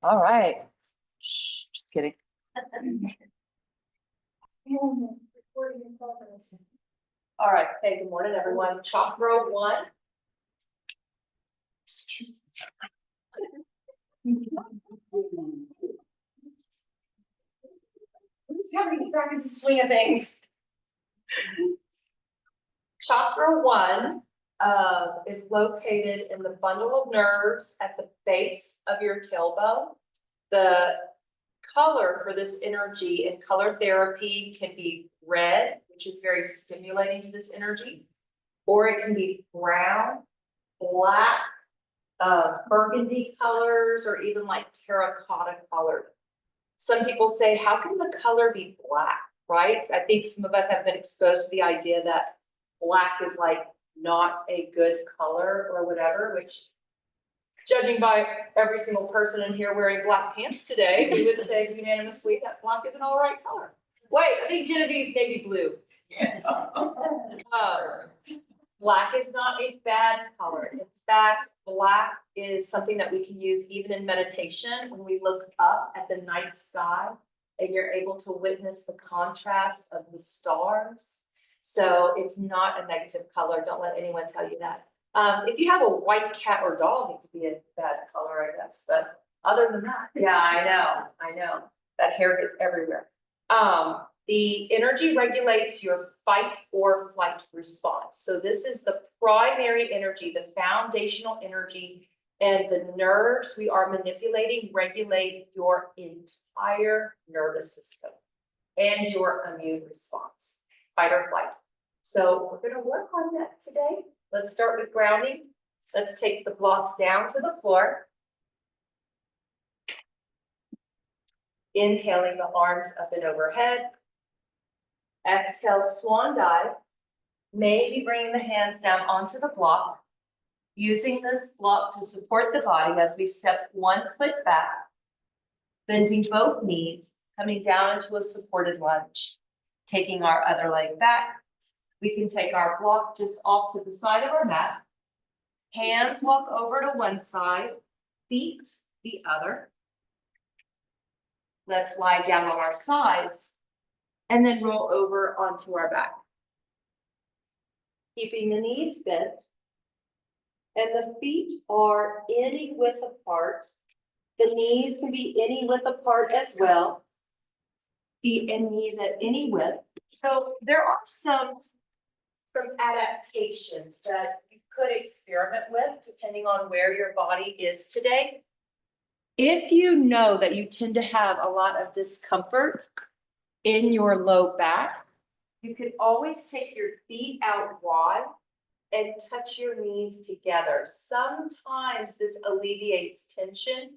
All right. Shh, just kidding. All right, hey, good morning, everyone. Chakra 1. Just having to get back into the swing of things. Chakra 1 is located in the bundle of nerves at the base of your tailbone. The color for this energy in color therapy can be red, which is very stimulating to this energy, or it can be brown, black, burgundy colors, or even like terracotta colored. Some people say, how can the color be black, right? I think some of us have been exposed to the idea that black is like not a good color or whatever, which judging by every single person in here wearing black pants today, we would say unanimously that black is an all right color. Wait, I think Genevieve's navy blue. Black is not a bad color. In fact, black is something that we can use even in meditation when we look up at the night sky and you're able to witness the contrast of the stars. So it's not a negative color. Don't let anyone tell you that. If you have a white cat or dog, it could be a bad color, I guess. But other than that, yeah, I know. That hair gets everywhere. The energy regulates your fight or flight response. So this is the primary energy, the foundational energy, and the nerves we are manipulating regulate your entire nervous system and your immune response, fight or flight. So we're going to work on that today. Let's start with grounding. Let's take the block down to the floor. Inhaling the arms up and overhead. Exhale, swan dive. Maybe bringing the hands down onto the block. Using this block to support the body as we step 1 foot back. Bending both knees, coming down into a supported lunge. Taking our other leg back. We can take our block just off to the side of our mat. Hands walk over to one side, feet the other. Let's lie down on our sides and then roll over onto our back. Keeping the knees bent and the feet are any width apart. The knees can be any width apart as well. Feet and knees at any width. So there are some adaptations that you could experiment with depending on where your body is today. If you know that you tend to have a lot of discomfort in your low back, you can always take your feet out wide and touch your knees together. Sometimes this alleviates tension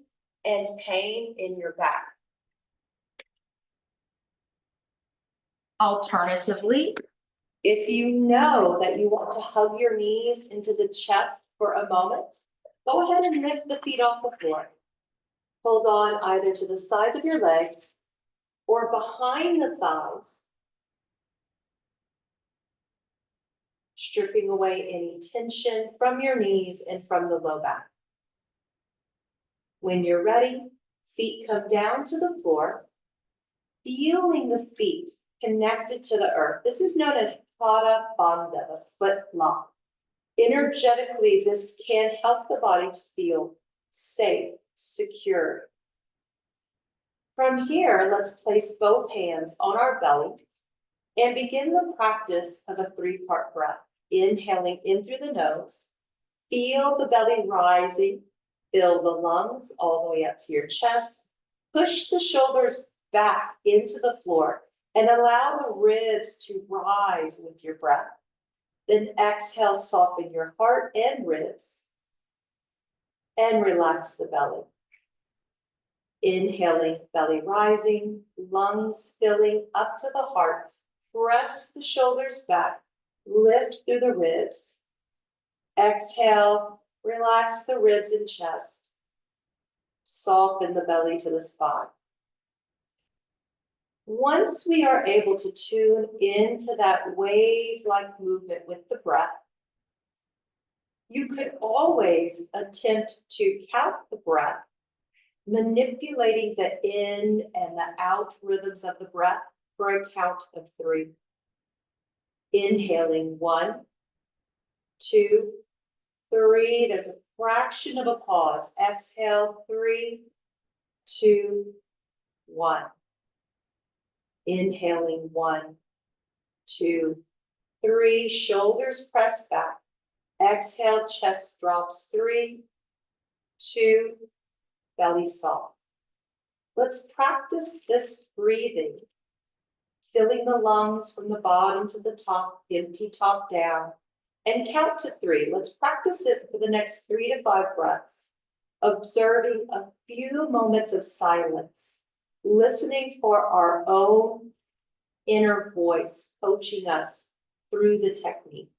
and pain in your back. Alternatively, if you know that you want to hug your knees into the chest for a moment, go ahead and lift the feet off the floor. Hold on either to the sides of your legs or behind the thighs, stripping away any tension from your knees and from the low back. When you're ready, feet come down to the floor, feeling the feet connected to the earth. This is known as Pada Bandha, the foot lock. Energetically, this can help the body to feel safe, secure. From here, let's place both hands on our belly and begin the practice of a 3-part breath. Inhaling in through the nose, feel the belly rising, fill the lungs all the way up to your chest, push the shoulders back into the floor and allow the ribs to rise with your breath. Then exhale, soften your heart and ribs and relax the belly. Inhaling, belly rising, lungs filling up to the heart. Press the shoulders back, lift through the ribs. Exhale, relax the ribs and chest. Soften the belly to the spine. Once we are able to tune into that wave-like movement with the breath, You could always attempt to count the breath, manipulating the in and the out rhythms of the breath for a count of 3. Inhaling 1, 2, 3. There's a fraction of a pause. Exhale 3, 2, 1. Inhaling 1, 2, 3. Shoulders press back. Exhale, chest drops 3, 2, belly soft. Let's practice this breathing, filling the lungs from the bottom to the top, empty top down, and count to 3. Let's practice it for the next 3 to 5 breaths, observing a few moments of silence, listening for our own inner voice coaching us through the technique.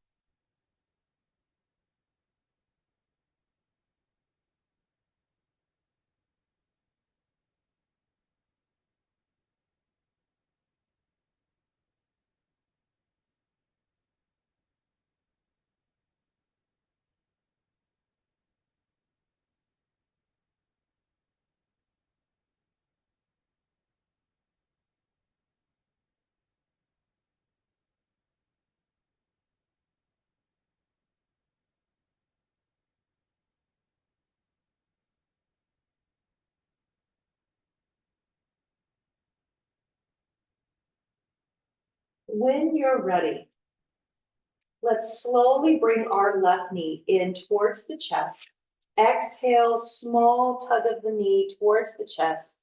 When you're ready, let's slowly bring our left knee in towards the chest. Exhale, small tug of the knee towards the chest.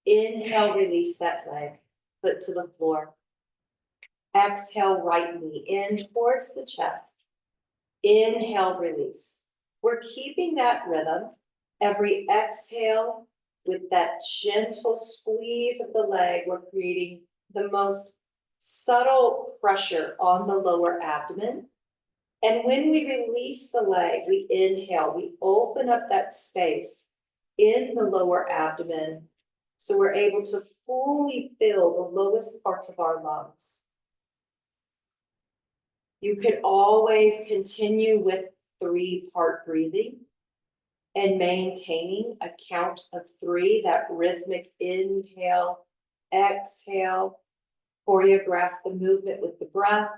Inhale, release that leg, foot to the floor. Exhale, right knee in towards the chest. Inhale, release. We're keeping that rhythm. Every exhale, with that gentle squeeze of the leg, we're creating the most subtle pressure on the lower abdomen. And when we release the leg, we inhale, we open up that space in the lower abdomen so we're able to fully fill the lowest parts of our lungs. You could always continue with 3-part breathing and maintaining a count of 3, that rhythmic inhale, exhale, choreograph the movement with the breath.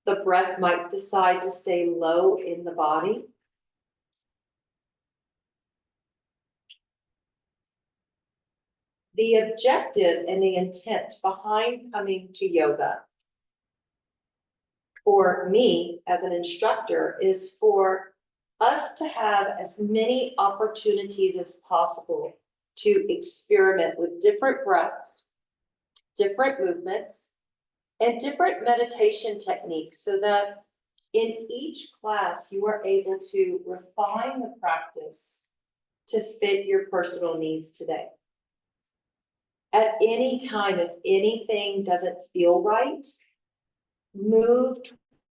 The breath might decide to stay low in the body. The objective and the intent behind coming to yoga for me as an instructor is for us to have as many opportunities as possible to experiment with different breaths, different movements, and different meditation techniques so that in each class you are able to refine the practice to fit your personal needs today. At any time, if anything doesn't feel right, move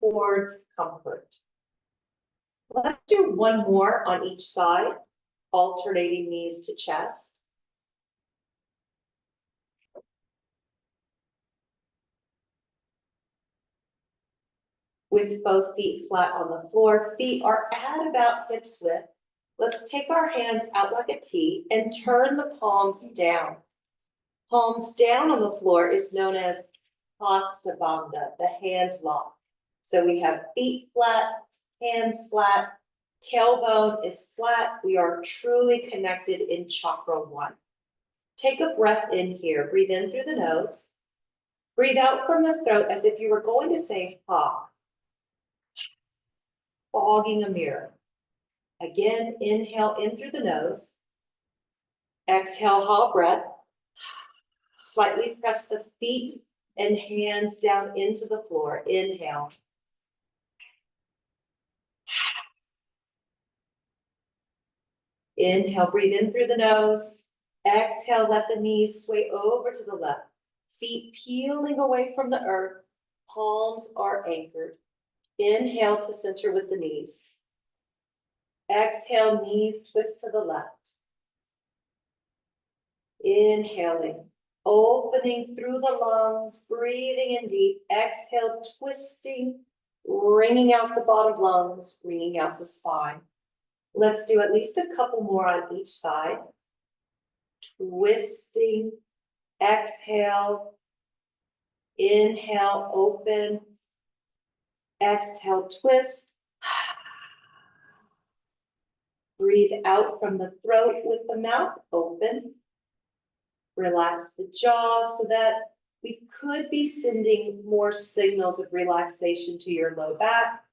towards comfort. Let's do one more on each side, alternating knees to chest. With both feet flat on the floor, feet are at about hips width. Let's take our hands out like a T and turn the palms down. Palms down on the floor is known as Hasta Bandha, the hand lock. So we have feet flat, hands flat, tailbone is flat. We are truly connected in chakra 1. Take a breath in here. Breathe in through the nose. Breathe out from the throat as if you were going to say ha. Fogging a mirror. Again, inhale in through the nose. Exhale, ha breath. Slightly press the feet and hands down into the floor. Inhale. Inhale, breathe in through the nose. Exhale, let the knees sway over to the left. Feet peeling away from the earth. Palms are anchored. Inhale to center with the knees. Exhale, knees twist to the left. Inhaling, opening through the lungs, breathing in deep. Exhale, twisting Wringing out the bottom lungs, wringing out the spine. Let's do at least a couple more on each side. Twisting, exhale, inhale, open, exhale, twist. Breathe out from the throat with the mouth open. Relax the jaw so that we could be sending more signals of relaxation to your low back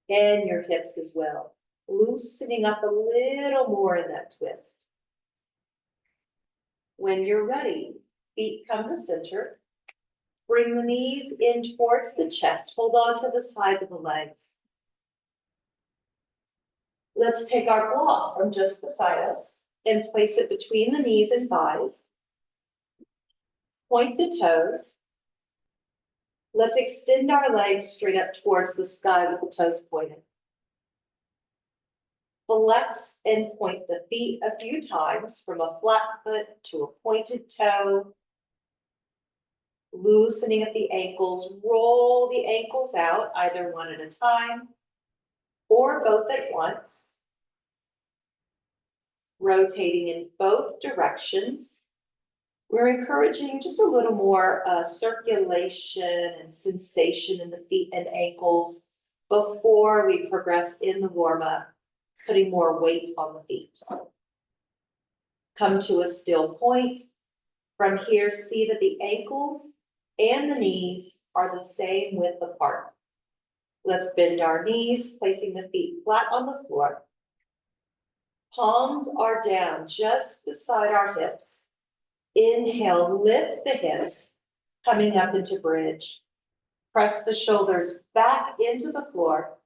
and your hips as well. Loosening up a little more in that twist. When you're ready, feet come to center. Bring the knees in towards the chest. Hold on to the sides of the legs. Let's take our block from just beside us and place it between the knees and thighs. Point the toes. Let's extend our legs straight up towards the sky with the toes pointed. Flex and point the feet a few times from a flat foot to a pointed toe. Loosening at the ankles, roll the ankles out, either one at a time or both at once. Rotating in both directions. We're encouraging just a little more circulation and sensation in the feet and ankles before we progress in the warm-up, putting more weight on the feet. Come to a still point. From here, see that the ankles and the knees are the same width apart. Let's bend our knees, placing the feet flat on the floor. Palms are down just beside our hips. Inhale, lift the hips, coming up into bridge. Press the shoulders back into the floor.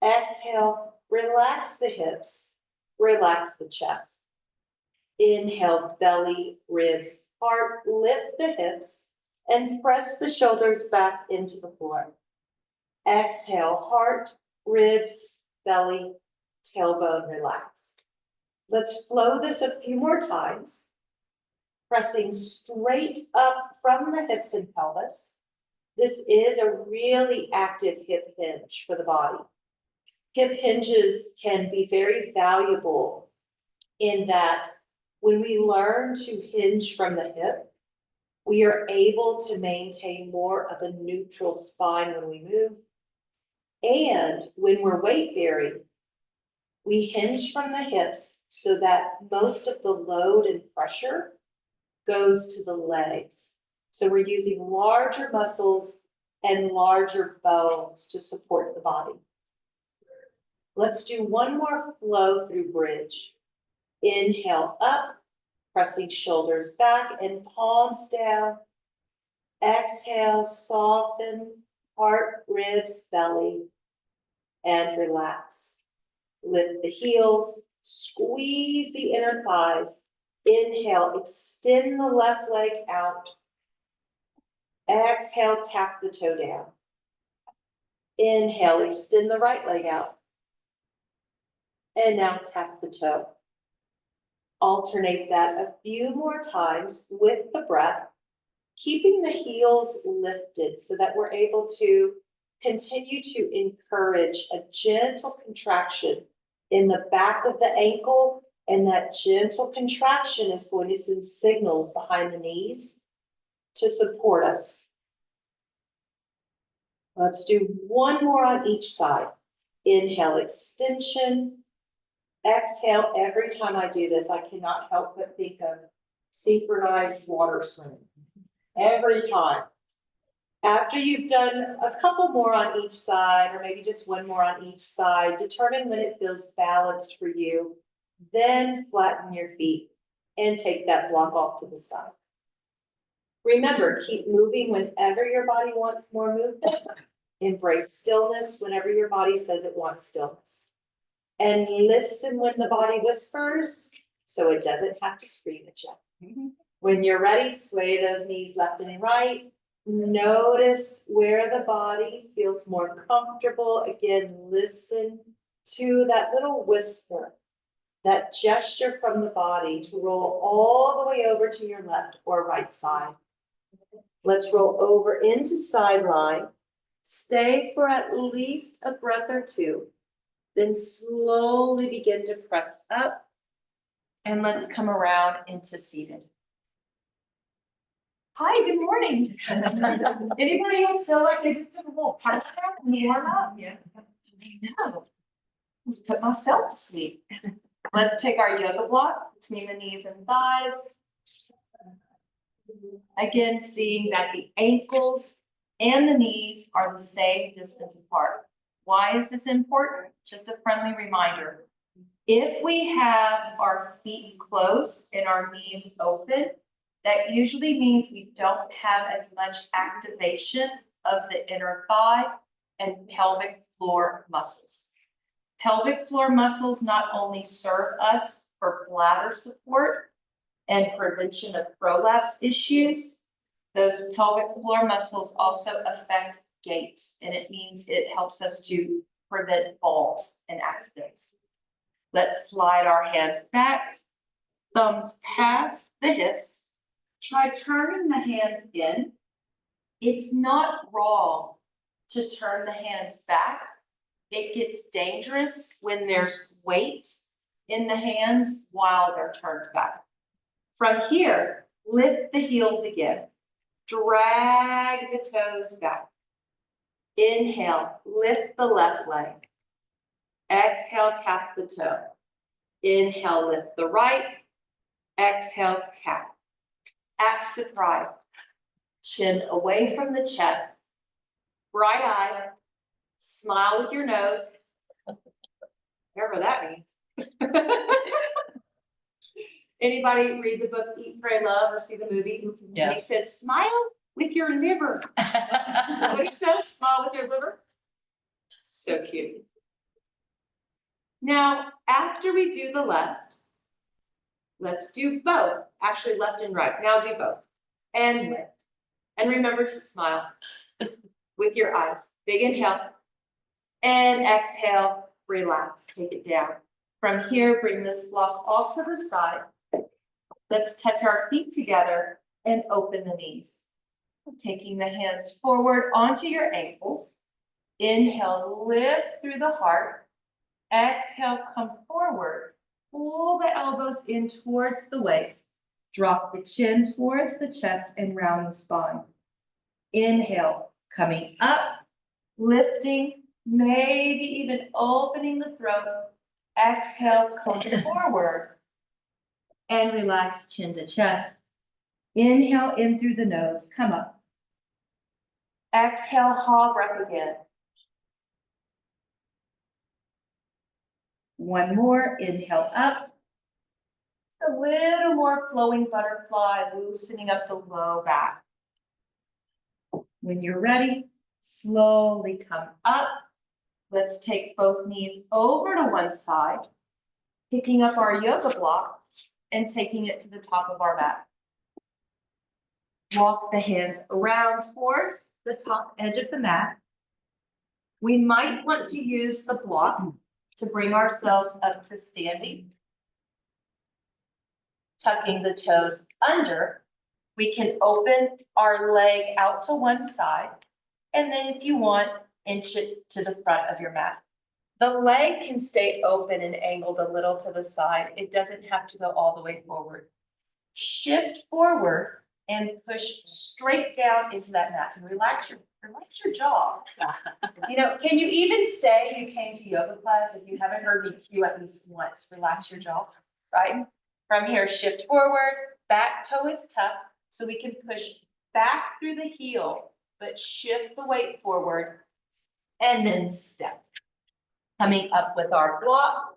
Exhale, relax the hips, relax the chest. Inhale, belly, ribs, heart, lift the hips, and press the shoulders back into the floor. Exhale, heart, ribs, belly, tailbone, relax. Let's flow this a few more times. Pressing straight up from the hips and pelvis. This is a really active hip hinge for the body. Hip hinges can be very valuable in that when we learn to hinge from the hip, we are able to maintain more of a neutral spine when we move. And when we're weight bearing, we hinge from the hips so that most of the load and pressure goes to the legs. So we're using larger muscles and larger bones to support the body. Let's do one more flow through bridge. Inhale up, pressing shoulders back and palms down. Exhale, soften, heart, ribs, belly, and relax. Lift the heels, squeeze the inner thighs. Inhale, extend the left leg out. Exhale, tap the toe down. Inhale, extend the right leg out. And now tap the toe. Alternate that a few more times with the breath, keeping the heels lifted so that we're able to continue to encourage a gentle contraction in the back of the ankle, and that gentle contraction is going to send signals behind the knees to support us. Let's do one more on each side. Inhale, extension. Exhale, every time I do this, I cannot help but think of synchronized water swimming. Every time. After you've done a couple more on each side, or maybe just one more on each side, determine when it feels balanced for you. Then flatten your feet and take that block off to the side. Remember, keep moving whenever your body wants more movement. Embrace stillness whenever your body says it wants stillness. And listen when the body whispers, so it doesn't have to scream at you. When you're ready, sway those knees left and right. Notice where the body feels more comfortable. Again, listen to that little whisper, that gesture from the body to roll all the way over to your left or right side. Let's roll over into side line. Stay for at least a breath or two. Then slowly begin to press up. And let's come around into seated. Hi, good morning. Anybody else feel like they just did a little power nap and warm up? Yeah. I know. Just put myself to sleep. Let's take our yoga block between the knees and thighs. Again, seeing that the ankles and the knees are the same distance apart. Why is this important? Just a friendly reminder. If we have our feet close and our knees open, that usually means we don't have as much activation of the inner thigh and pelvic floor muscles. Pelvic floor muscles not only serve us for bladder support and prevention of prolapse issues, those pelvic floor muscles also affect gait, and it means it helps us to prevent falls and accidents. Let's slide our hands back, thumbs past the hips. Try turning the hands in. It's not wrong to turn the hands back. It gets dangerous when there's weight in the hands while they're turned back. From here, lift the heels again. Drag the toes back. Inhale, lift the left leg. Exhale, tap the toe. Inhale, lift the right. Exhale, tap. Act surprised. Chin away from the chest. Bright eye. Smile with your nose. Whatever that means. Anybody read the book Eat, Pray, Love or see the movie? Yeah. And he says, smile with your liver. Is that what he says? Smile with your liver? So cute. Now, after we do the left, let's do both. Actually, left and right. Now do both. And lift. And remember to smile with your eyes. Big inhale. And exhale, relax. Take it down. From here, bring this block off to the side. Let's touch our feet together and open the knees. Taking the hands forward onto your ankles. Inhale, lift through the heart. Exhale, come forward. Pull the elbows in towards the waist. Drop the chin towards the chest and round the spine. Inhale, coming up, lifting, maybe even opening the throat. Exhale, come forward. And relax chin to chest. Inhale in through the nose, come up. Exhale, haw breath again. One more, inhale up. A little more flowing butterfly, loosening up the low back. When you're ready, slowly come up. Let's take both knees over to one side, picking up our yoga block and taking it to the top of our mat. Walk the hands around towards the top edge of the mat. We might want to use the block to bring ourselves up to standing. Tucking the toes under, we can open our leg out to one side, and then if you want, inch it to the front of your mat. The leg can stay open and angled a little to the side. It doesn't have to go all the way forward. Shift forward and push straight down into that mat and relax your jaw. You know, can you even say you came to yoga class if you haven't heard me cue at least once? Relax your jaw, right? From here, shift forward, back toe is tucked, so we can push back through the heel, but shift the weight forward, and then step. Coming up with our block,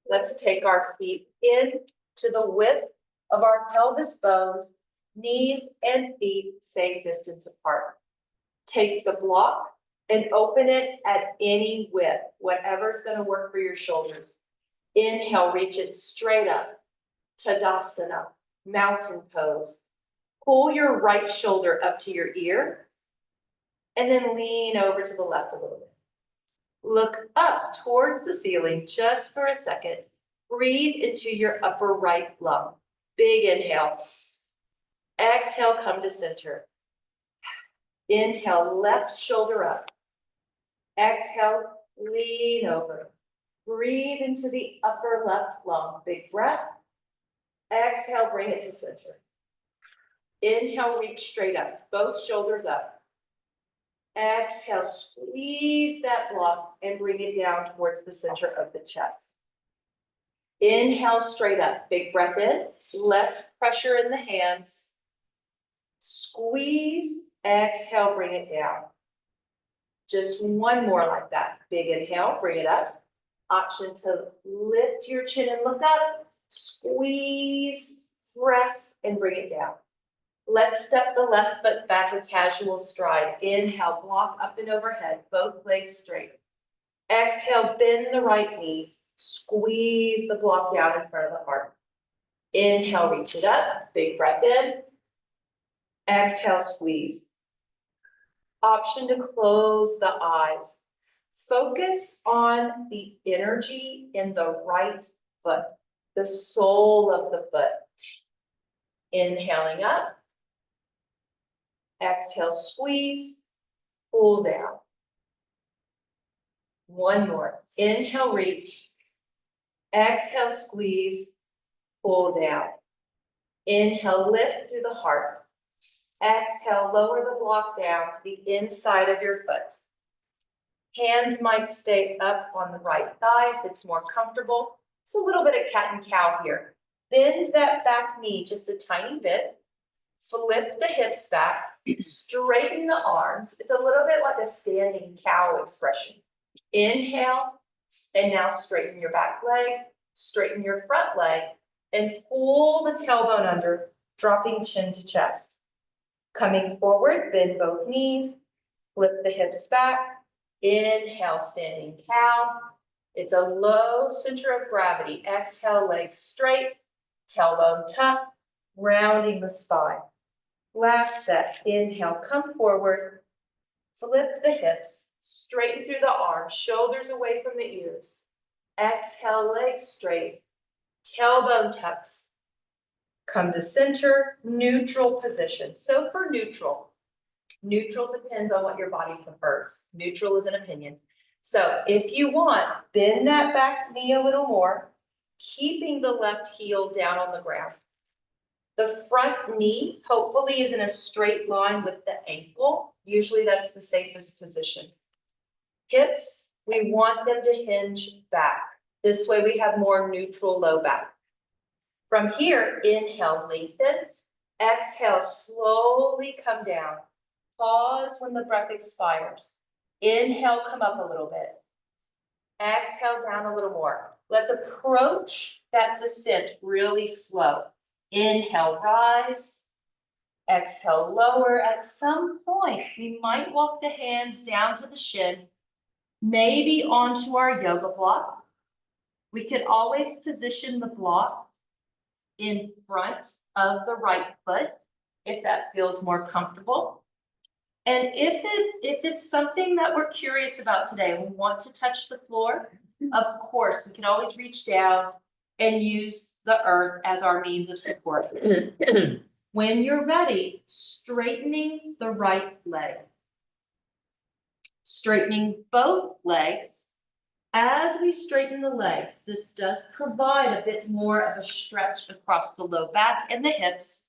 let's take our feet in to the width of our pelvis bones, knees and feet same distance apart. Take the block and open it at any width, whatever's going to work for your shoulders. Inhale, reach it straight up. Tadasana, mountain pose. Pull your right shoulder up to your ear and then lean over to the left a little bit. Look up towards the ceiling just for a second. Breathe into your upper right lung. Big inhale. Exhale, come to center. Inhale, left shoulder up. Exhale, lean over. Breathe into the upper left lung, big breath. Exhale, bring it to center. Inhale, reach straight up, both shoulders up. Exhale, squeeze that block and bring it down towards the center of the chest. Inhale, straight up, big breath in, less pressure in the hands. Squeeze, exhale, bring it down. Just one more like that. Big inhale, bring it up. Option to lift your chin and look up, squeeze, press, and bring it down. Let's step the left foot back a casual stride. Inhale, block up and overhead, both legs straight. Exhale, bend the right knee, squeeze the block down in front of the heart. Inhale, reach it up, big breath in. Exhale, squeeze. Option to close the eyes. Focus on the energy in the right foot, the sole of the foot. Inhaling up. Exhale, squeeze, pull down. One more. Inhale, reach. Exhale, squeeze, pull down. Inhale, lift through the heart. Exhale, lower the block down to the inside of your foot. Hands might stay up on the right thigh if it's more comfortable. It's a little bit of cat and cow here. Bend that back knee just a tiny bit. Flip the hips back, straighten the arms. It's a little bit like a standing cow expression. Inhale, and now straighten your back leg, straighten your front leg, and pull the tailbone under, dropping chin to chest. Coming forward, bend both knees, flip the hips back. Inhale, standing cow. It's a low center of gravity. Exhale, legs straight, tailbone tucked, rounding the spine. Last set, inhale, come forward, flip the hips, straighten through the arms, shoulders away from the ears. Exhale, legs straight, tailbone tucks. Come to center, neutral position. So for neutral depends on what your body prefers. Neutral is an opinion. So if you want, bend that back knee a little more, keeping the left heel down on the ground. The front knee hopefully is in a straight line with the ankle. Usually that's the safest position. Hips, we want them to hinge back. This way we have more neutral low back. From here, inhale, lengthen. Exhale, slowly come down. Pause when the breath expires. Inhale, come up a little bit. Exhale, down a little more. Let's approach that descent really slow. Inhale, rise. Exhale, lower. At some point, we might walk the hands down to the shin, maybe onto our yoga block. We could always position the block in front of the right foot if that feels more comfortable. And if it's something that we're curious about today, we want to touch the floor, of course, we can always reach down and use the earth as our means of support. When you're ready, straightening the right leg. Straightening both legs. As we straighten the legs, this does provide a bit more of a stretch across the low back and the hips.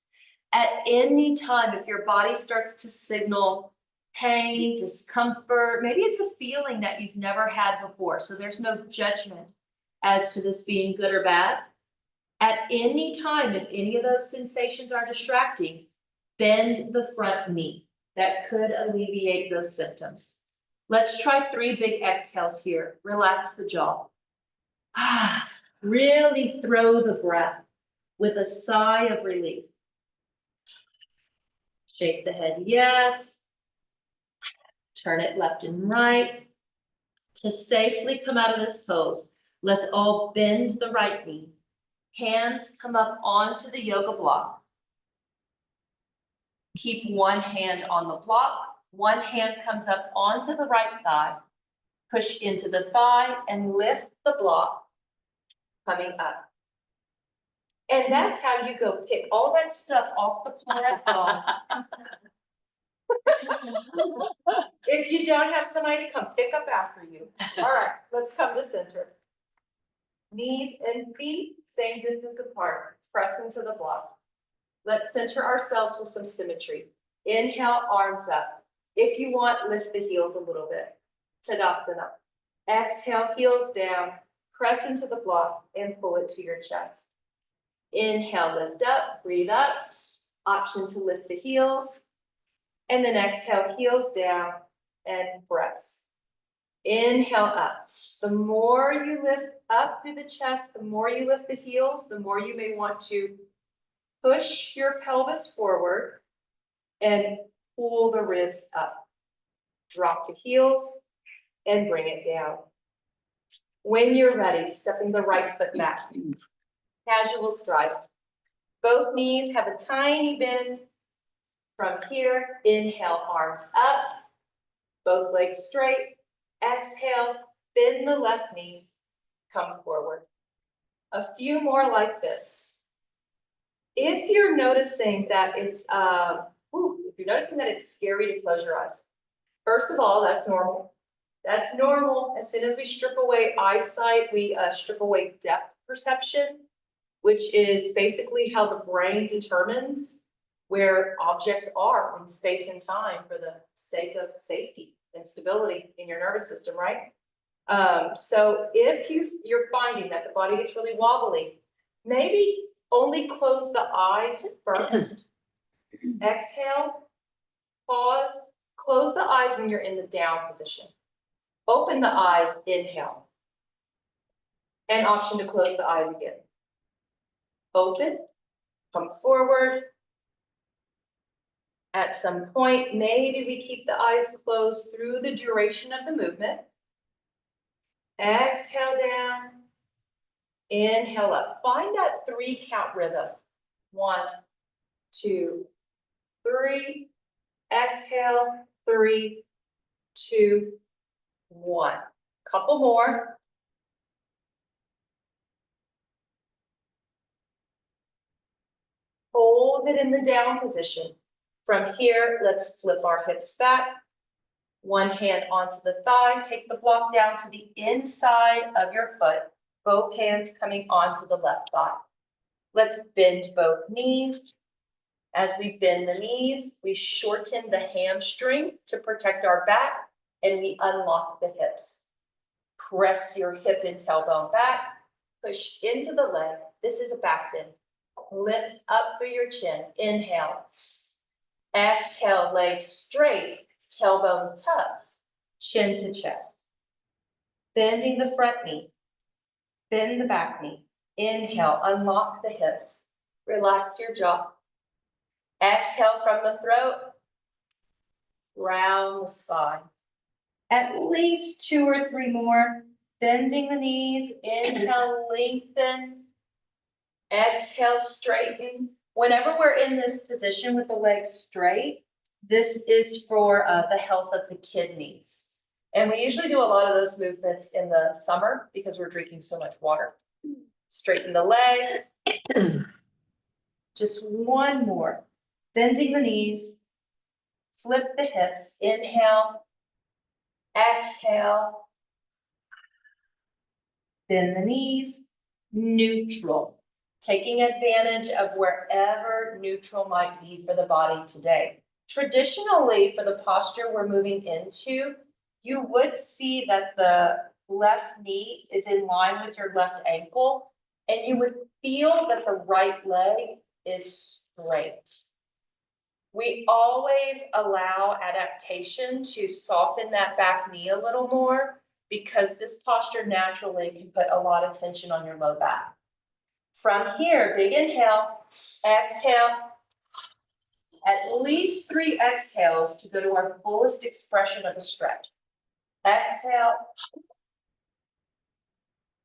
At any time, if your body starts to signal pain, discomfort, maybe it's a feeling that you've never had before, so there's no judgment as to this being good or bad. At any time, if any of those sensations are distracting, bend the front knee. That could alleviate those symptoms. Let's try 3 big exhales here. Relax the jaw. Really throw the breath with a sigh of relief. Shake the head, yes. Turn it left and right. To safely come out of this pose, let's all bend the right knee. Hands come up onto the yoga block. Keep one hand on the block. One hand comes up onto the right thigh. Push into the thigh and lift the block, coming up. And that's how you go pick all that stuff off the floor at home. If you don't have somebody to come pick up after you. All right, let's come to center. Knees and feet, same distance apart, press into the block. Let's center ourselves with some symmetry. Inhale, arms up. If you want, lift the heels a little bit. Tadasana. Exhale, heels down, press into the block and pull it to your chest. Inhale, lift up, breathe up. Option to lift the heels. And then exhale, heels down and press. Inhale up. The more you lift up through the chest, the more you lift the heels, the more you may want to push your pelvis forward and pull the ribs up. Drop the heels and bring it down. When you're ready, stepping the right foot back. Casual stride. Both knees have a tiny bend. From here, inhale, arms up. Both legs straight. Exhale, bend the left knee, come forward. A few more like this. If you're noticing that it's scary to close your eyes, first of all, that's normal. That's normal. As soon as we strip away eyesight, we strip away depth perception, which is basically how the brain determines where objects are in space and time for the sake of safety and stability in your nervous system, right? So if you're finding that the body gets really wobbly, maybe only close the eyes first. Exhale, pause, close the eyes when you're in the down position. Open the eyes, inhale. And option to close the eyes again. Open, come forward. At some point, maybe we keep the eyes closed through the duration of the movement. Exhale down, inhale up. Find that 3 count rhythm. 1, 2, 3. Exhale, 3, 2, 1. Couple more. Hold it in the down position. From here, let's flip our hips back. One hand onto the thigh, take the block down to the inside of your foot, both hands coming onto the left thigh. Let's bend both knees. As we bend the knees, we shorten the hamstring to protect our back, and we unlock the hips. Press your hip and tailbone back, push into the leg. This is a back bend. Lift up through your chin, inhale. Exhale, legs straight, tailbone tucks, chin to chest. Bending the front knee, bend the back knee. Inhale, unlock the hips, relax your jaw. Exhale from the throat, round the spine. At least 2 or 3 more, bending the knees, inhale, lengthen. Exhale, straighten. Whenever we're in this position with the legs straight, this is for the health of the kidneys. And we usually do a lot of those movements in the summer because we're drinking so much water. Straighten the legs. Just 1 more. Bending the knees. Flip the hips. Inhale. Exhale. Bend the knees. Neutral. Taking advantage of wherever neutral might be for the body today. Traditionally, for the posture we're moving into, you would see that the left knee is in line with your left ankle, and you would feel that the right leg is straight. We always allow adaptation to soften that back knee a little more because this posture naturally can put a lot of tension on your low back. From here, big inhale, exhale, at least 3 exhales to go to our fullest expression of the stretch. Exhale,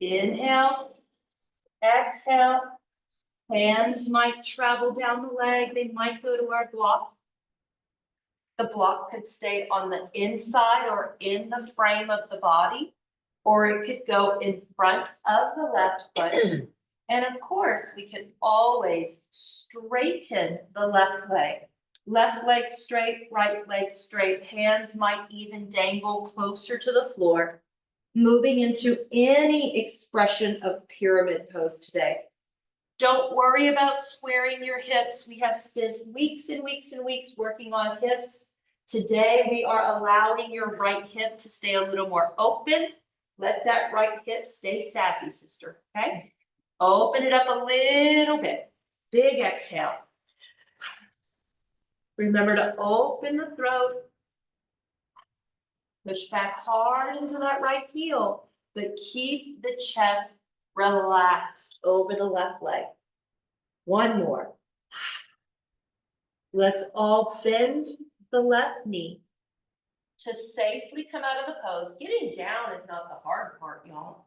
inhale, exhale. Hands might travel down the leg, they might go to our block. The block could stay on the inside or in the frame of the body, or it could go in front of the left foot. And of course, we can always straighten the left leg. Left leg straight, right leg straight. Hands might even dangle closer to the floor. Moving into any expression of pyramid pose today. Don't worry about squaring your hips. We have spent weeks and weeks and weeks working on hips. Today, we are allowing your right hip to stay a little more open. Let that right hip stay sassy, sister, okay? Open it up a little bit. Big exhale. Remember to open the throat. Push back hard into that right heel, but keep the chest relaxed over the left leg. One more. Let's all bend the left knee to safely come out of the pose. Getting down is not the hard part, y'all.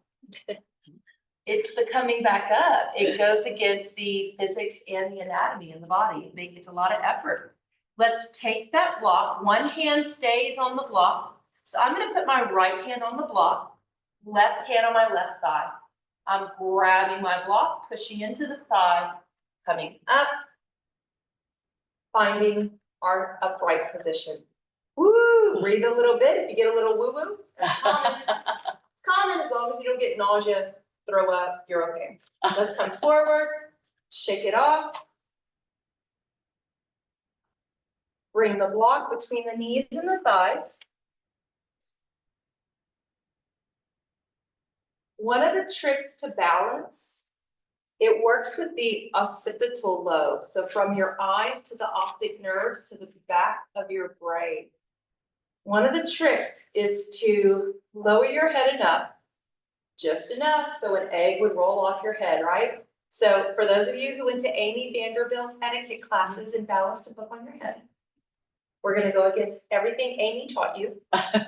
It's the coming back up. It goes against the physics and the anatomy in the body. It's a lot of effort. Let's take that block. One hand stays on the block. So I'm going to put my right hand on the block, left hand on my left thigh. I'm grabbing my block, pushing into the thigh, coming up, finding our upright position. Woo! Breathe a little bit. If you get a little woo-woo, that's common. It's common as long as you don't get nausea, throw up, you're okay. Let's come forward, shake it off. Bring the block between the knees and the thighs. One of the tricks to balance, it works with the occipital lobe. So from your eyes to the optic nerves to the back of your brain. One of the tricks is to lower your head enough, just enough so an egg would roll off your head, right? So for those of you who went to Amy Vanderbilt etiquette classes and balanced a book on your head, we're gonna go against everything Amy taught you,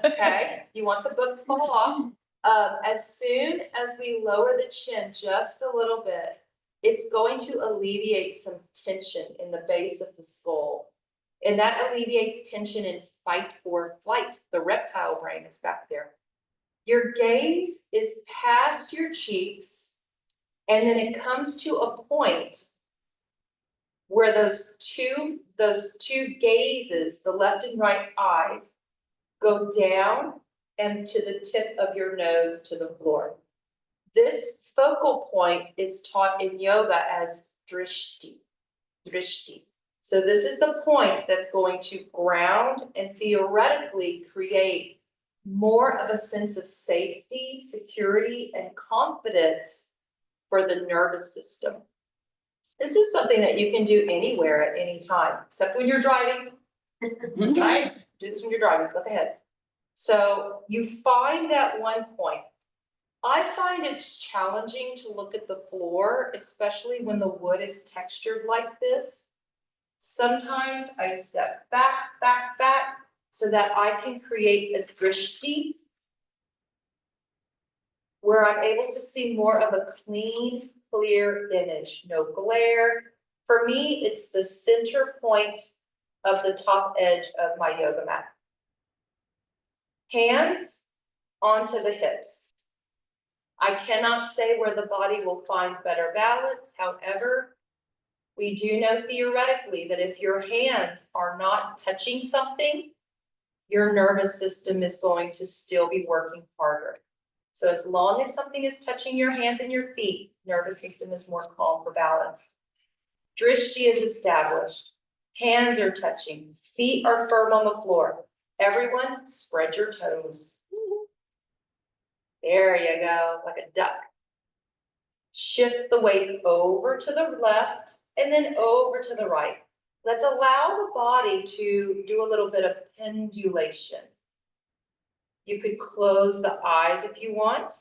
okay? You want the book to fall off. As soon as we lower the chin just a little bit, it's going to alleviate some tension in the base of the skull. And that alleviates tension in fight or flight. The reptile brain is back there. Your gaze is past your cheeks, and then it comes to a point where those two gazes, the left and right eyes, go down and to the tip of your nose to the floor. This focal point is taught in yoga as drishti. So this is the point that's going to ground and theoretically create more of a sense of safety, security, and confidence for the nervous system. This is something that you can do anywhere at any time, except when you're driving, right? Do this when you're driving, look ahead. So you find that one point. I find it's challenging to look at the floor, especially when the wood is textured like this. Sometimes I step back, so that I can create a drishti where I'm able to see more of a clean, clear image, no glare. For me, it's the center point of the top edge of my yoga mat. Hands onto the hips. I cannot say where the body will find better balance. However, we do know theoretically that if your hands are not touching something, your nervous system is going to still be working harder. So as long as something is touching your hands and your feet, nervous system is more calm for balance. Drishti is established. Hands are touching. Feet are firm on the floor. Everyone, spread your toes. There you go, like a duck. Shift the weight over to the left and then over to the right. Let's allow the body to do a little bit of pendulation. You could close the eyes if you want.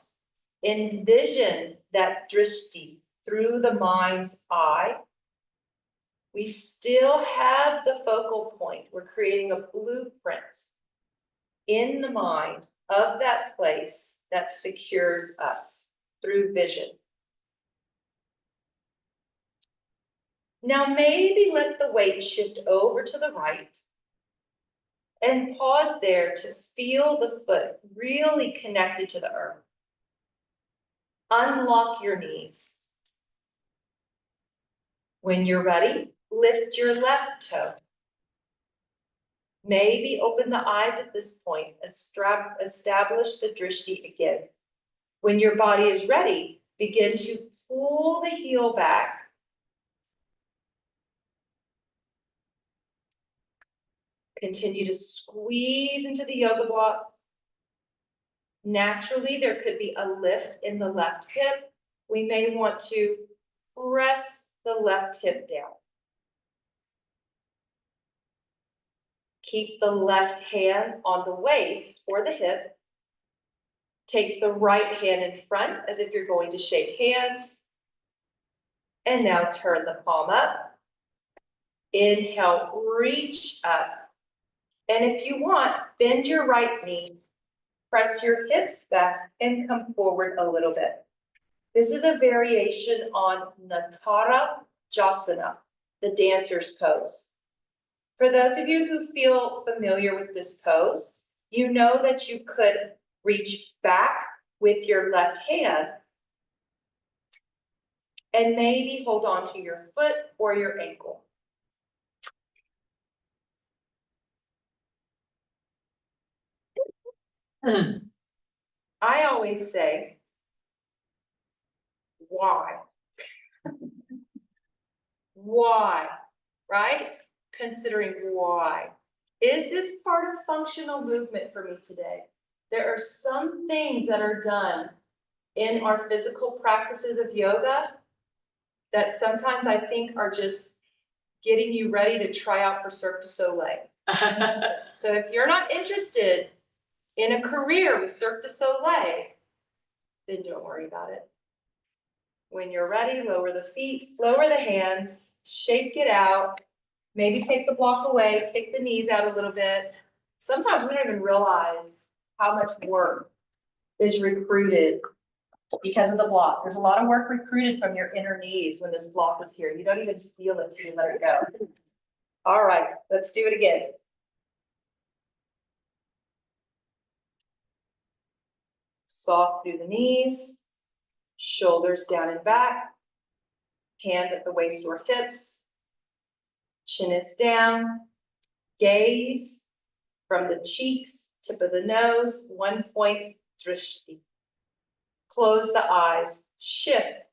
Envision that drishti through the mind's eye. We still have the focal point. We're creating a blueprint in the mind of that place that secures us through vision. Now maybe let the weight shift over to the right and pause there to feel the foot really connected to the earth. Unlock your knees. When you're ready, lift your left toe. Maybe open the eyes at this point, establish the drishti again. When your body is ready, begin to pull the heel back. Continue to squeeze into the yoga block. Naturally, there could be a lift in the left hip. We may want to press the left hip down. Keep the left hand on the waist or the hip. Take the right hand in front as if you're going to shake hands. And now turn the palm up. Inhale, reach up. And if you want, bend your right knee. Press your hips back and come forward a little bit. This is a variation on Natara Jasana, the dancer's pose. For those of you who feel familiar with this pose, you know that you could reach back with your left hand and maybe hold on to your foot or your ankle. I always say, why? Why, right? Considering why. Is this part of functional movement for me today? There are some things that are done in our physical practices of yoga that sometimes I think are just getting you ready to try out for Cirque du Soleil. So if you're not interested in a career with Cirque du Soleil, then don't worry about it. When you're ready, lower the feet, lower the hands, shake it out. Maybe take the block away, kick the knees out a little bit. Sometimes we don't even realize how much work is recruited because of the block. There's a lot of work recruited from your inner knees when this block is here. You don't even feel it till you let it go. All right, let's do it again. Soft through the knees, shoulders down and back, hands at the waist or hips, chin is down, gaze from the cheeks, tip of the nose, 1 point drishti. Close the eyes, shift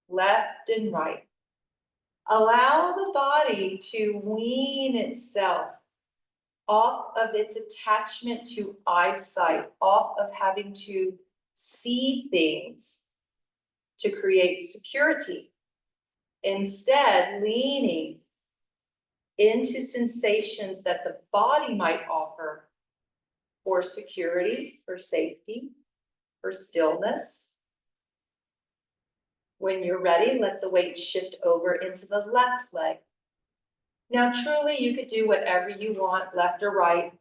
left and right. Allow the body to wean itself off of its attachment to eyesight, off of having to see things to create security. Instead, leaning into sensations that the body might offer for security, for safety, for stillness. When you're ready, let the weight shift over into the left leg. Now, truly, you could do whatever you want, left or right.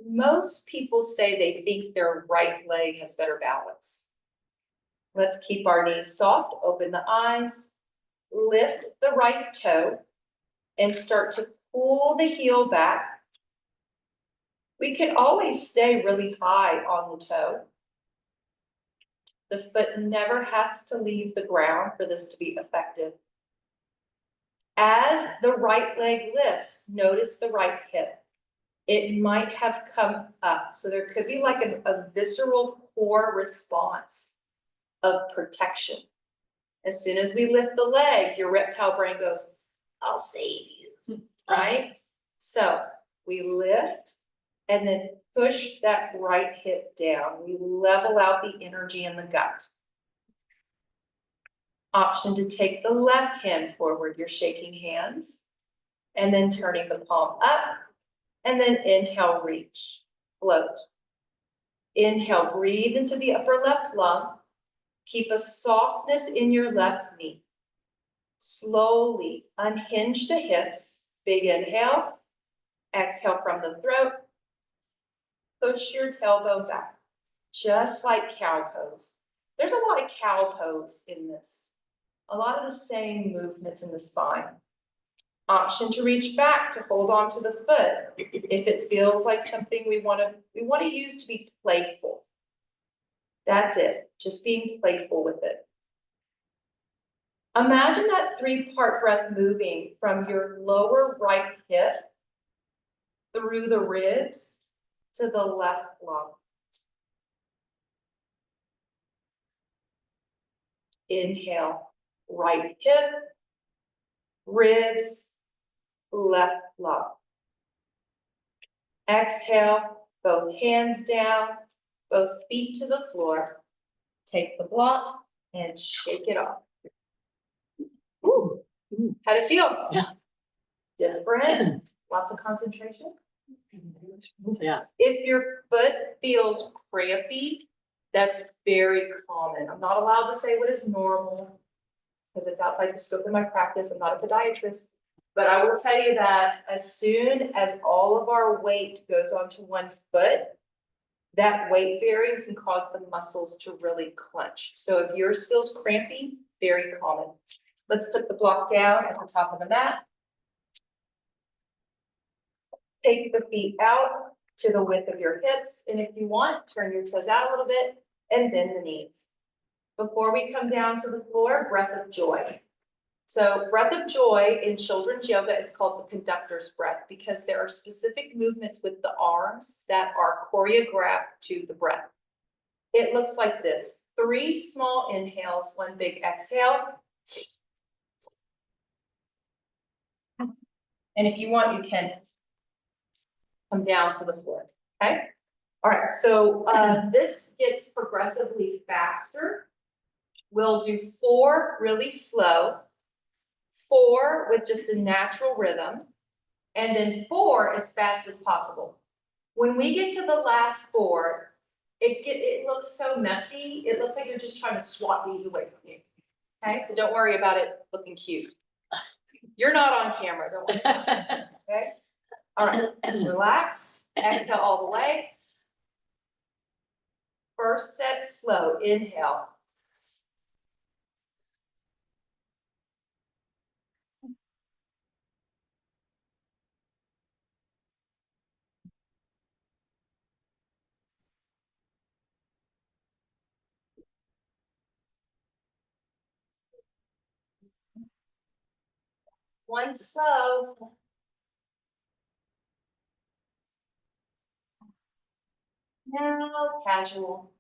Most people say they think their right leg has better balance. Let's keep our knees soft, open the eyes, lift the right toe, and start to pull the heel back. We can always stay really high on the toe. The foot never has to leave the ground for this to be effective. As the right leg lifts, notice the right hip. It might have come up. So there could be like a visceral core response of protection. As soon as we lift the leg, your reptile brain goes, I'll save you, right? So we lift and then push that right hip down. We level out the energy in the gut. Option to take the left hand forward. You're shaking hands and then turning the palm up and then inhale, reach, float. Inhale, breathe into the upper left lung. Keep a softness in your left knee. Slowly unhinge the hips. Big inhale. Exhale from the throat. Push your tailbone back, just like cow pose. There's a lot of cow pose in this. A lot of the same movements in the spine. Option to reach back to hold on to the foot if it feels like something we want to use to be playful. That's it, just being playful with it. Imagine that 3-part breath moving from your lower right hip through the ribs to the left lung. Inhale, right hip, ribs, left lung. Exhale, both hands down, both feet to the floor. Take the block and shake it off. Ooh, how'd it feel? Yeah. Different, lots of concentration. Yeah. If your foot feels crampy, that's very common. I'm not allowed to say what is normal because it's outside the scope of my practice. I'm not a podiatrist. But I will tell you that as soon as all of our weight goes onto one foot, that weight bearing can cause the muscles to really clench. So if yours feels crampy, very common. Let's put the block down at the top of the mat. Take the feet out to the width of your hips, and if you want, turn your toes out a little bit and bend the knees. Before we come down to the floor, breath of joy. So breath of joy in children's yoga is called the conductor's breath because there are specific movements with the arms that are choreographed to the breath. It looks like this: 3 small inhales, 1 big exhale. And if you want, you can come down to the floor, okay? All right, so this gets progressively faster. We'll do 4 really slow, 4 with just a natural rhythm, and then 4 as fast as possible. When we get to the last 4, it looks so messy. It looks like you're just trying to swat these away from you. Okay, so don't worry about it looking cute. You're not on camera, don't worry about it, okay? All right, relax, exhale all the way. First set slow, inhale. One slow. Now casual.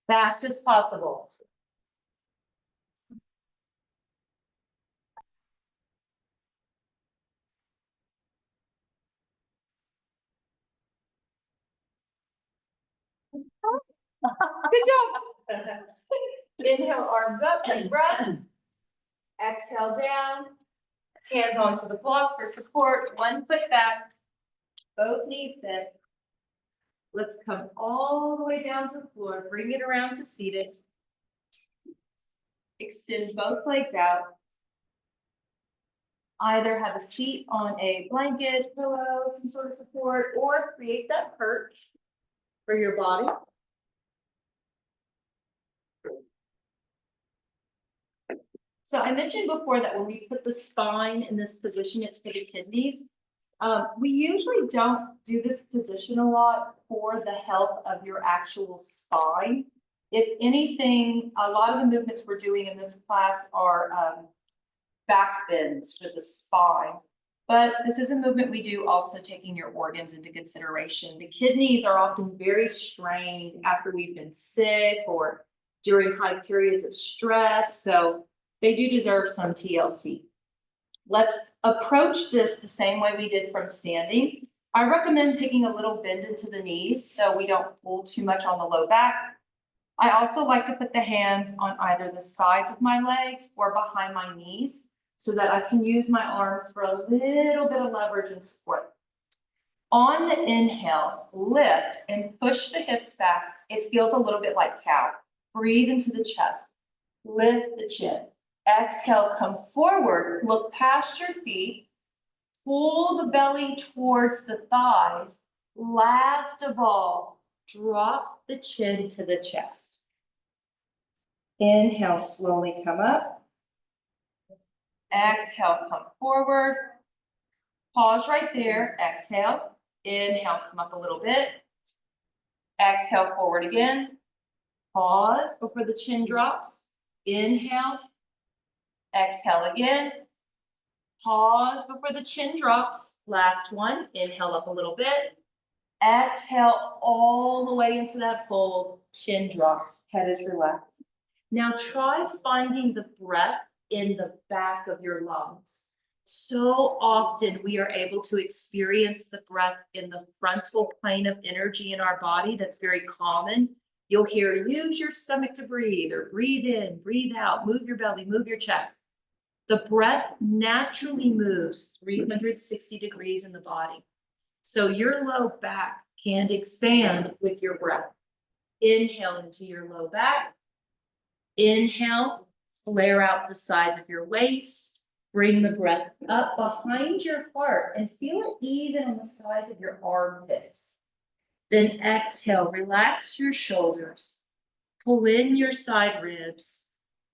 Fast as possible. Good job. Inhale, arms up, deep breath. Exhale down. Hands onto the block for support. 1 foot back. Both knees bent. Let's come all the way down to the floor. Bring it around to seated. Extend both legs out. Either have a seat on a blanket, pillow, some sort of support, or create that perch for your body. So I mentioned before that when we put the spine in this position, it's for the kidneys. We usually don't do this position a lot for the health of your actual spine. If anything, a lot of the movements we're doing in this class are back bends for the spine. But this is a movement we do also taking your organs into consideration. The kidneys are often very strained after we've been sick or during high periods of stress. So they do deserve some TLC. Let's approach this the same way we did from standing. I recommend taking a little bend into the knees so we don't pull too much on the low back. I also like to put the hands on either the sides of my legs or behind my knees so that I can use my arms for a little bit of leverage and support. On the inhale, lift and push the hips back. It feels a little bit like cow. Breathe into the chest. Lift the chin. Exhale, come forward, look past your feet, pull the belly towards the thighs. Last of all, drop the chin to the chest. Inhale, slowly come up. Exhale, come forward. Pause right there, exhale. Inhale, come up a little bit. Exhale, forward again. Pause before the chin drops. Inhale. Exhale again. Pause before the chin drops. Last one, inhale up a little bit. Exhale all the way into that fold, chin drops, head is relaxed. Now try finding the breath in the back of your lungs. So often we are able to experience the breath in the frontal plane of energy in our body. That's very common. You'll hear, use your stomach to breathe, or breathe in, breathe out, move your belly, move your chest. The breath naturally moves 360 degrees in the body. So your low back can expand with your breath. Inhale into your low back. Inhale, flare out the sides of your waist. Bring the breath up behind your heart and feel it even on the sides of your armpits. Then exhale, relax your shoulders. Pull in your side ribs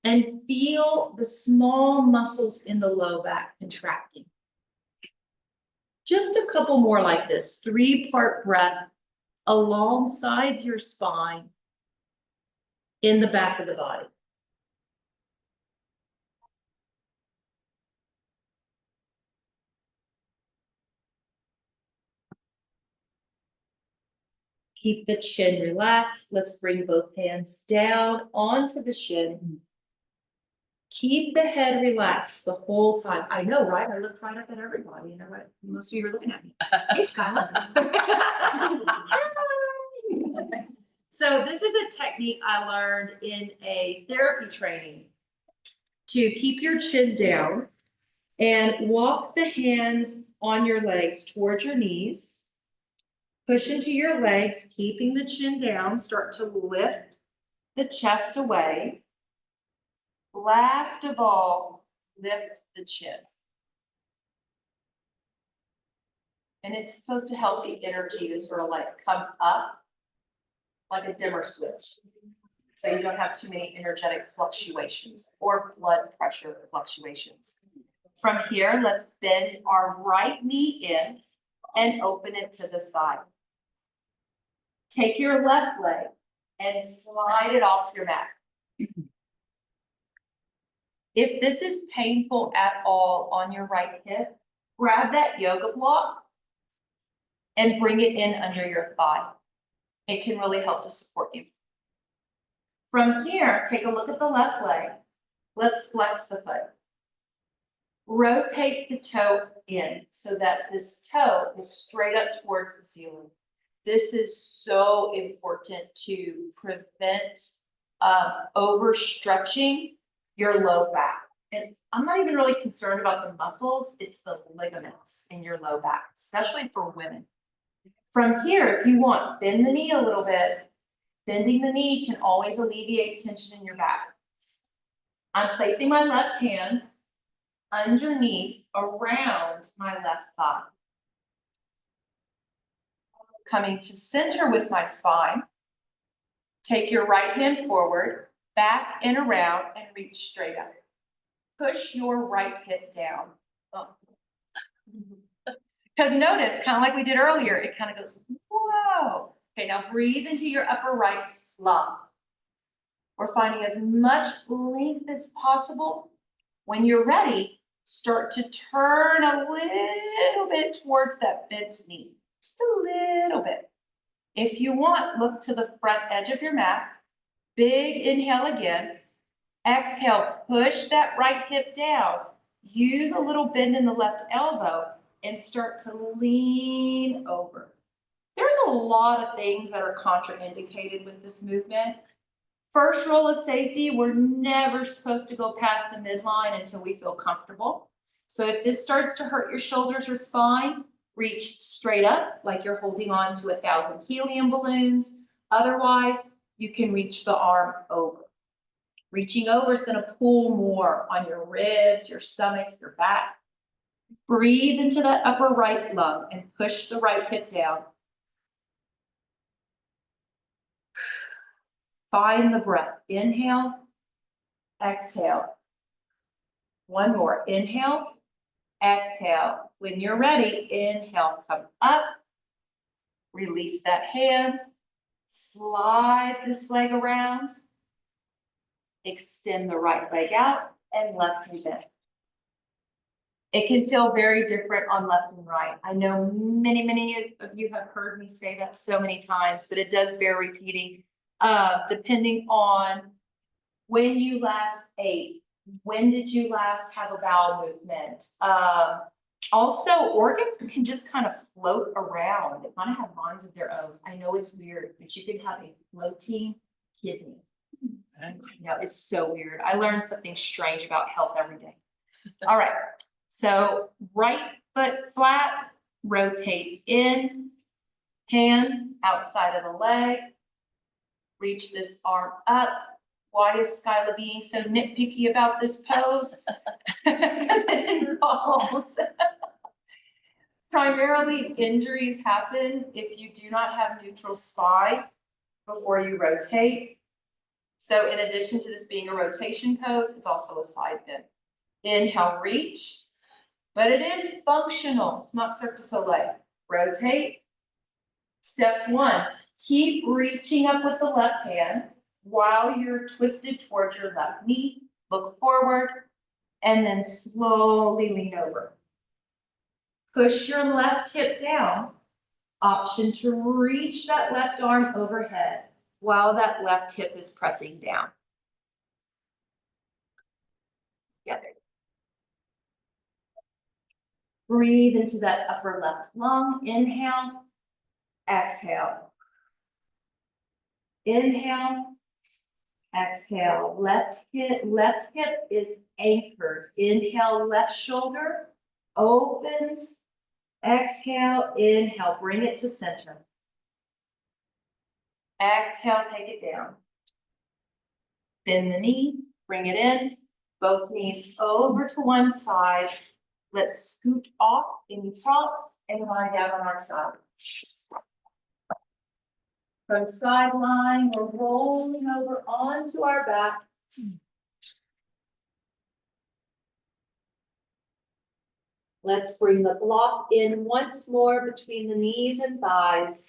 and feel the small muscles in the low back contracting. Just a couple more like this, 3-part breath alongside your spine in the back of the body. Keep the chin relaxed. Let's bring both hands down onto the shins. Keep the head relaxed the whole time. I know, right? I looked right up at everybody. You know what? Most of you are looking at me. Hey, Skila. So this is a technique I learned in a therapy training to keep your chin down and walk the hands on your legs towards your knees. Push into your legs, keeping the chin down. Start to lift the chest away. Last of all, lift the chin. And it's supposed to help the energy to sort of like come up like a dimmer switch. So you don't have too many energetic fluctuations or blood pressure fluctuations. From here, let's bend our right knee in and open it to the side. Take your left leg and slide it off your mat. If this is painful at all on your right hip, grab that yoga block and bring it in under your thigh. It can really help to support you. From here, take a look at the left leg. Let's flex the foot. Rotate the toe in so that this toe is straight up towards the ceiling. This is so important to prevent overstretching your low back. And I'm not even really concerned about the muscles, it's the ligaments in your low back, especially for women. From here, if you want, bend the knee a little bit. Bending the knee can always alleviate tension in your back. I'm placing my left hand underneath, around my left thigh. Coming to center with my spine. Take your right hand forward, back and around, and reach straight up. Push your right hip down. Because notice, kind of like we did earlier, it kind of goes, whoa. Okay, now breathe into your upper right lung. We're finding as much length as possible. When you're ready, start to turn a little bit towards that bent knee. Just a little bit. If you want, look to the front edge of your mat. Big inhale again. Exhale, push that right hip down. Use a little bend in the left elbow and start to lean over. There's a lot of things that are contraindicated with this movement. First rule of safety, we're never supposed to go past the midline until we feel comfortable. So if this starts to hurt your shoulders or spine, reach straight up like you're holding on to 1,000 helium balloons. Otherwise, you can reach the arm over. Reaching over is going to pull more on your ribs, your stomach, your back. Breathe into that upper right lung and push the right hip down. Find the breath. Inhale, exhale. One more, inhale, exhale. When you're ready, inhale, come up. Release that hand. Slide this leg around. Extend the right leg out and left knee bend. It can feel very different on left and right. I know many of you have heard me say that so many times, but it does bear repeating, depending on when you last ate, when did you last have a bowel movement? Also, organs can just kind of float around. They kind of have minds of their own. I know it's weird, but you can have a floating kidney. No, it's so weird. I learned something strange about health every day. All right, so right foot flat, rotate in, hand outside of the leg, reach this arm up. Why is Skila being so nitpicky about this pose? Because it involves primarily injuries happen if you do not have neutral spine before you rotate. So in addition to this being a rotation pose, it's also a side bend. Inhale, reach, but it is functional. It's not Cirque du Soleil. Rotate. Step one, keep reaching up with the left hand while you're twisted towards your left knee. Look forward and then slowly lean over. Push your left hip down. Option to reach that left arm overhead while that left hip is pressing down. Together. Breathe into that upper left lung. Inhale, exhale. Inhale, exhale. Left hip is anchored. Inhale, left shoulder opens. Exhale, inhale, bring it to center. Exhale, take it down. Bend the knee, bring it in. Both knees over to one side. Let's scoot off any props and lie down on our side. From sideline, we're rolling over onto our back. Let's bring the block in once more between the knees and thighs,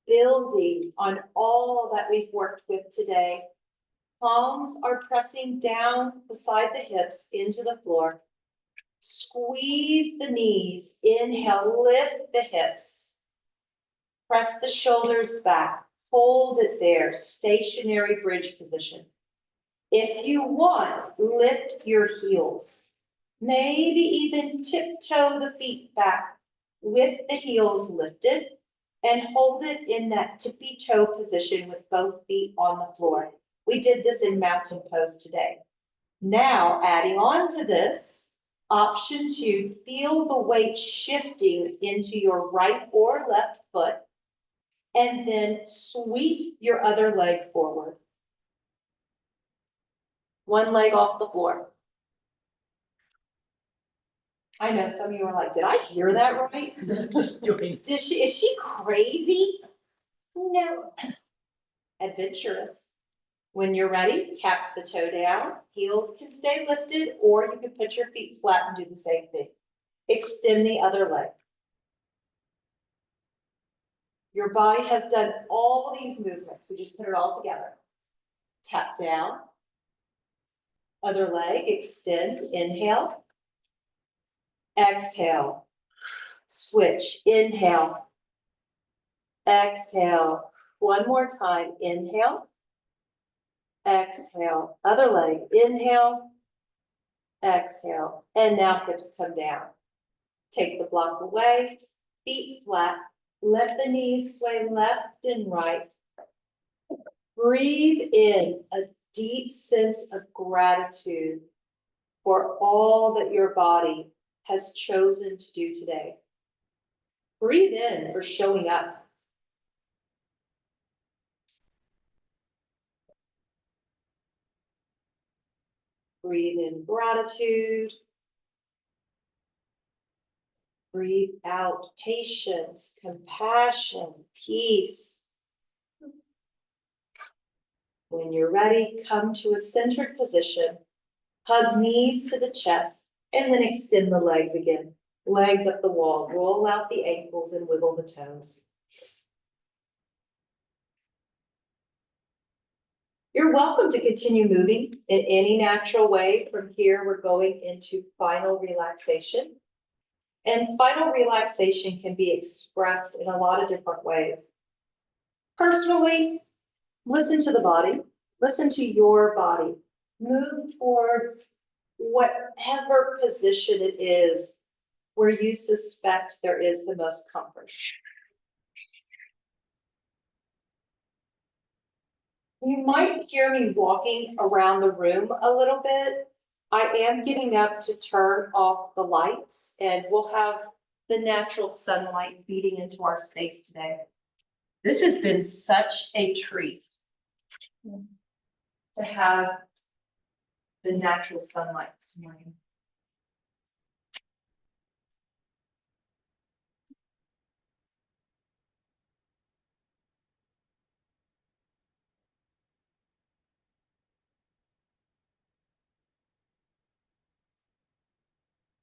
building on all that we've worked with today. Palms are pressing down beside the hips into the floor. Squeeze the knees. Inhale, lift the hips. Press the shoulders back. Hold it there, stationary bridge position. If you want, lift your heels. Maybe even tiptoe the feet back with the heels lifted and hold it in that tippy toe position with both feet on the floor. We did this in mountain pose today. Now, adding on to this, option 2, feel the weight shifting into your right or left foot, and then sweep your other leg forward. One leg off the floor. I know some of you are like, did I hear that right? Is she crazy? No. Adventurous. When you're ready, tap the toe down. Heels can stay lifted, or you can put your feet flat and do the same thing. Extend the other leg. Your body has done all these movements. We just put it all together. Tap down. Other leg, extend, inhale. Exhale. Switch, inhale. Exhale. One more time, inhale. Exhale, other leg, inhale. Exhale, and now hips come down. Take the block away, feet flat. Let the knees sway left and right. Breathe in a deep sense of gratitude for all that your body has chosen to do today. Breathe in for showing up. Breathe in gratitude. Breathe out patience, compassion, peace. When you're ready, come to a centered position. Hug knees to the chest and then extend the legs again. Legs up the wall, roll out the ankles and wiggle the toes. You're welcome to continue moving in any natural way. From here, we're going into final relaxation. And final relaxation can be expressed in a lot of different ways. Personally, listen to the body, listen to your body. Move towards whatever position it is where you suspect there is the most comfort. You might hear me walking around the room a little bit. I am getting up to turn off the lights and we'll have the natural sunlight feeding into our space today. This has been such a treat to have the natural sunlight this morning.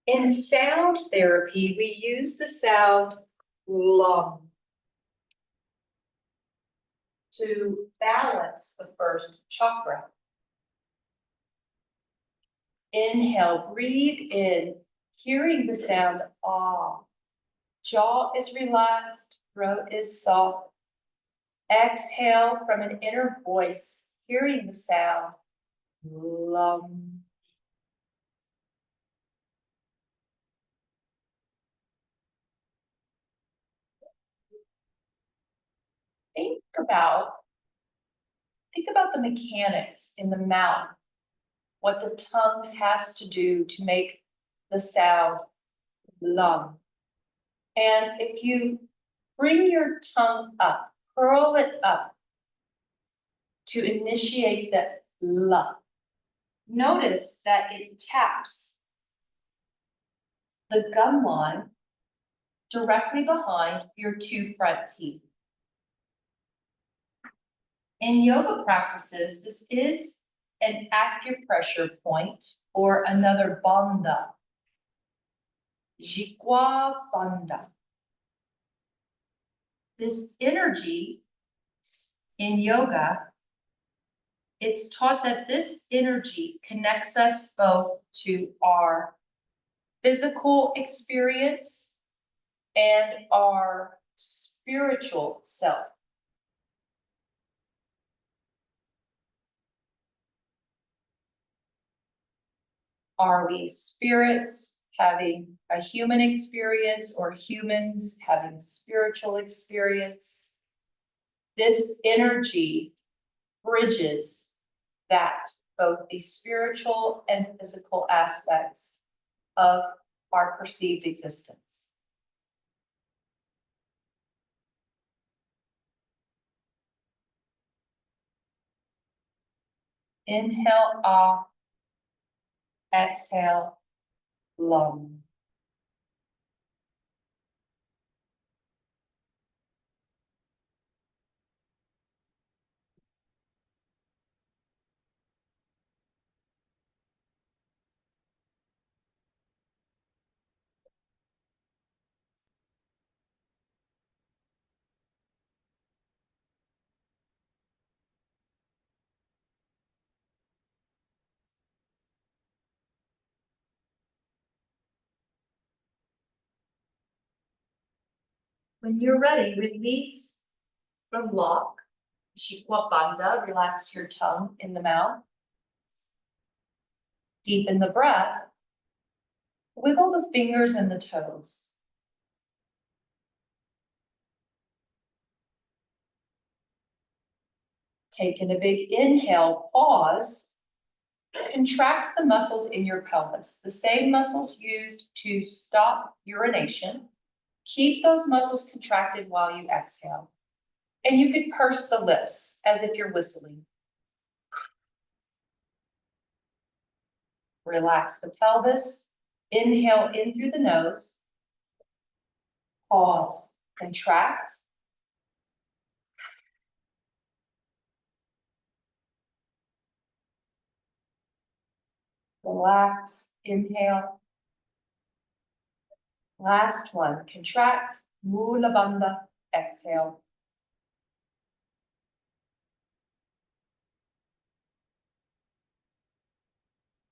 In sound therapy, we use the sound lum to balance the first chakra. Inhale, breathe in, hearing the sound ah. Jaw is relaxed, throat is soft. Exhale from an inner voice, hearing the sound lum. Think about the mechanics in the mouth, what the tongue has to do to make the sound lum. And if you bring your tongue up, curl it up to initiate the lum, notice that it taps the gum line directly behind your two front teeth. In yoga practices, this is an acupressure point or another bandha. Jikwa bandha. This energy in yoga, it's taught that this energy connects us both to our physical experience and our spiritual self. Are we spirits having a human experience or humans having spiritual experience? This energy bridges that, both the spiritual and physical aspects of our perceived existence. Inhale, ah. Exhale, lum. When you're ready, release the lock. Jikwa bandha, relax your tongue in the mouth. Deepen the breath. Wiggle the fingers and the toes. Take in a big inhale, pause. Contract the muscles in your pelvis, the same muscles used to stop urination. Keep those muscles contracted while you exhale. And you could purse the lips as if you're whistling. Relax the pelvis. Inhale in through the nose. Pause. Contract. Relax, inhale. Last one, contract, Mula Bandha, exhale.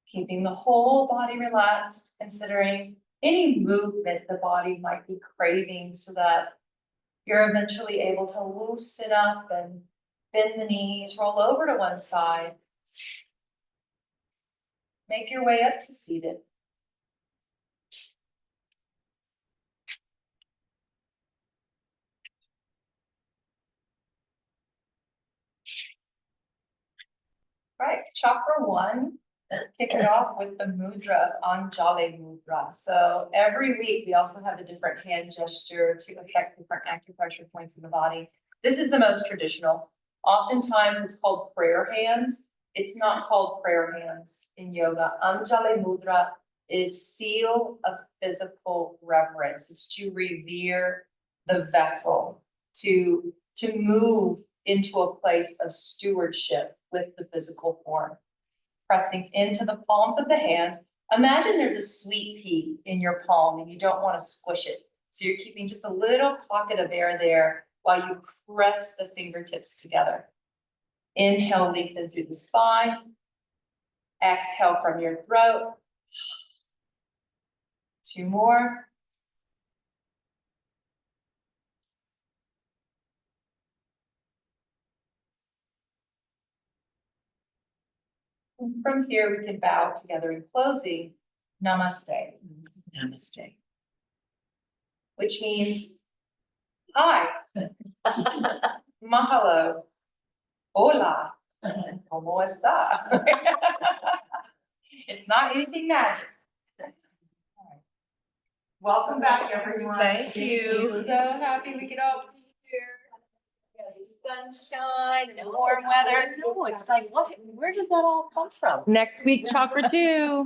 Keeping the whole body relaxed, considering any movement the body might be craving so that you're eventually able to loosen up and bend the knees, roll over to one side. Make your way up to seated. Right, chakra one, let's kick it off with the mudra of Anjali Mudra. So every week, we also have a different hand gesture to affect different acupressure points in the body. This is the most traditional. Oftentimes, it's called prayer hands. It's not called prayer hands in yoga. Anjali Mudra is seal of physical reverence. It's to revere the vessel, to move into a place of stewardship with the physical form. Pressing into the palms of the hands. Imagine there's a sweet pea in your palm and you don't want to squish it. So you're keeping just a little pocket of air there while you press the fingertips together. Inhale, lengthen through the spine. Exhale from your throat. 2 more. And from here, we can bow together in closing. Namaste. Namaste. Which means, hi, mahalo, hola, como esta? It's not anything magic. Welcome back, everyone. Thank you. So happy we could all be here. Sunshine and warm weather. No, it's like, what, where did that all come from? Next week, chakra 2.